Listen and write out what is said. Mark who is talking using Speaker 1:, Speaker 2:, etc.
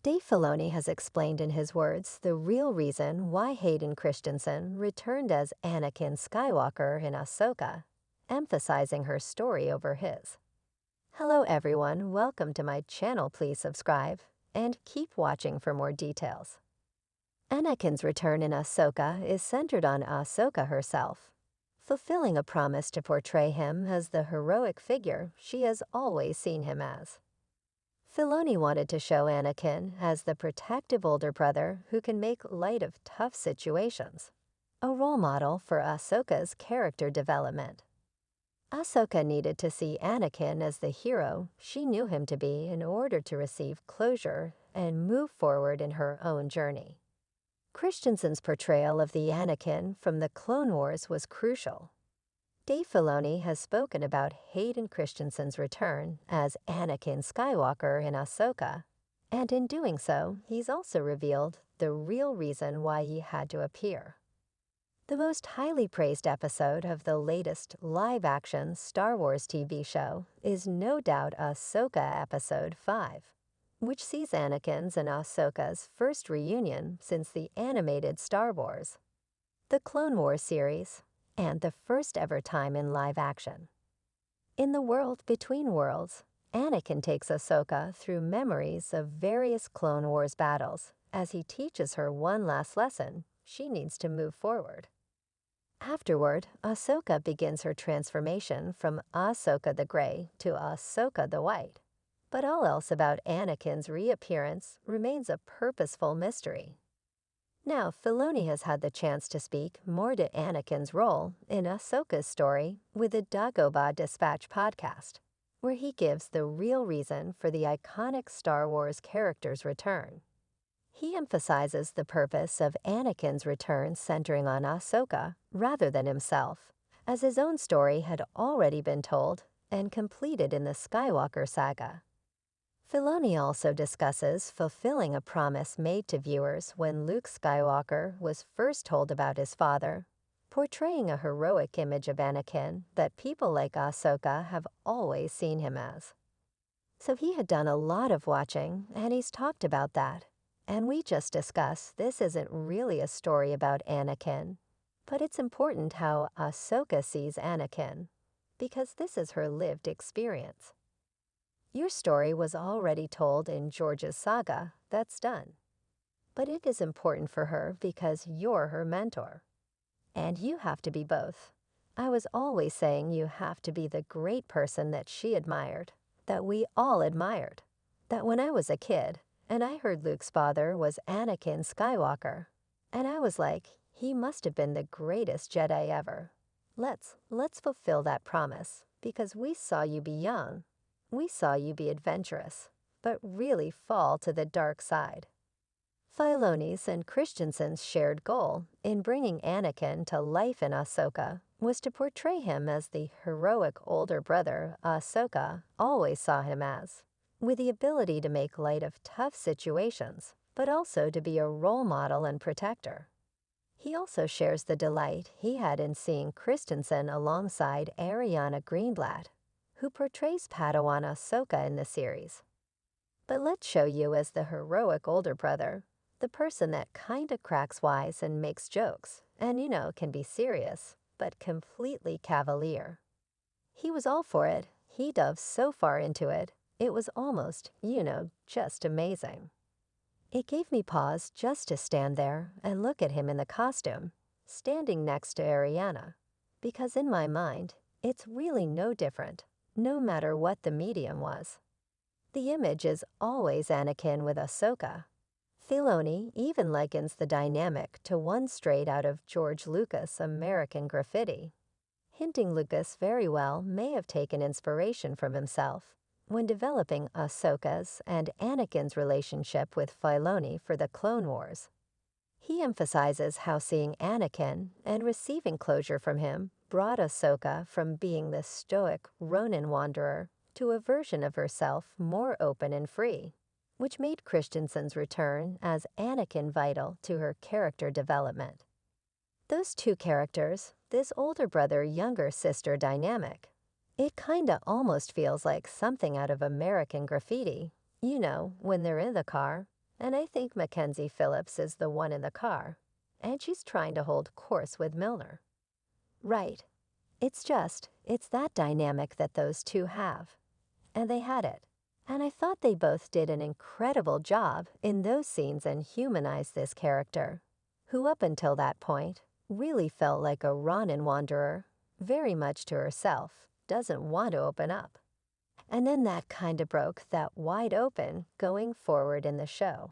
Speaker 1: Dave Filoni has explained in his words the real reason why Hayden Christensen returned as Anakin Skywalker in Ahsoka, emphasizing her story over his. Hello everyone, welcome to my channel. Please subscribe and keep watching for more details. Anakin's return in Ahsoka is centered on Ahsoka herself, fulfilling a promise to portray him as the heroic figure she has always seen him as. Filoni wanted to show Anakin as the protective older brother who can make light of tough situations, a role model for Ahsoka's character development. Ahsoka needed to see Anakin as the hero she knew him to be in order to receive closure and move forward in her own journey. Christensen's portrayal of the Anakin from the Clone Wars was crucial. Dave Filoni has spoken about Hayden Christensen's return as Anakin Skywalker in Ahsoka, and in doing so, he's also revealed the real reason why he had to appear. The most highly praised episode of the latest live-action Star Wars TV show is no doubt Ahsoka Episode 5, which sees Anakin's and Ahsoka's first reunion since the animated Star Wars, the Clone Wars series, and the first ever time in live action. In the world between worlds, Anakin takes Ahsoka through memories of various Clone Wars battles as he teaches her one last lesson she needs to move forward. Afterward, Ahsoka begins her transformation from Ahsoka the Grey to Ahsoka the White, but all else about Anakin's reappearance remains a purposeful mystery. Now, Filoni has had the chance to speak more to Anakin's role in Ahsoka's story with the Dagobah Dispatch podcast, where he gives the real reason for the iconic Star Wars character's return. He emphasizes the purpose of Anakin's return centering on Ahsoka rather than himself, as his own story had already been told and completed in the Skywalker saga. Filoni also discusses fulfilling a promise made to viewers when Luke Skywalker was first told about his father, portraying a heroic image of Anakin that people like Ahsoka have always seen him as. So he had done a lot of watching, and he's talked about that. And we just discussed this isn't really a story about Anakin, but it's important how Ahsoka sees Anakin, because this is her lived experience. Your story was already told in George's saga, that's done. But it is important for her because you're her mentor. And you have to be both. I was always saying you have to be the great person that she admired, that we all admired. That when I was a kid, and I heard Luke's father was Anakin Skywalker, and I was like, he must have been the greatest Jedi ever. Let's fulfill that promise, because we saw you be young. We saw you be adventurous, but really fall to the dark side. Filoni's and Christensen's shared goal in bringing Anakin to life in Ahsoka was to portray him as the heroic older brother Ahsoka always saw him as, with the ability to make light of tough situations, but also to be a role model and protector. He also shares the delight he had in seeing Christensen alongside Ariana Greenblatt, who portrays Padawan Ahsoka in the series. But let's show you as the heroic older brother, the person that kinda cracks wise and makes jokes, and can be serious, but completely cavalier. He was all for it. He dove so far into it, it was almost, just amazing. It gave me pause just to stand there and look at him in the costume, standing next to Ariana, because in my mind, it's really no different, no matter what the medium was. The image is always Anakin with Ahsoka. Filoni even likens the dynamic to one straight out of George Lucas' American Graffiti, hinting Lucas very well may have taken inspiration from himself when developing Ahsoka's and Anakin's relationship with Filoni for the Clone Wars. He emphasizes how seeing Anakin and receiving closure from him brought Ahsoka from being the stoic Ronin wanderer to a version of herself more open and free, which made Christensen's return as Anakin vital to her character development. Those two characters, this older brother-younger sister dynamic, it kinda almost feels like something out of American Graffiti, when they're in the car, And I think Mackenzie Phillips is the one in the car, and she's trying to hold course with Milner. Right. It's that dynamic that those two have. And they had it. And I thought they both did an incredible job in those scenes and humanized this character, who up until that point really felt like a Ronin wanderer, very much to herself, doesn't want to open up. And then that kind of broke that wide open going forward in the show.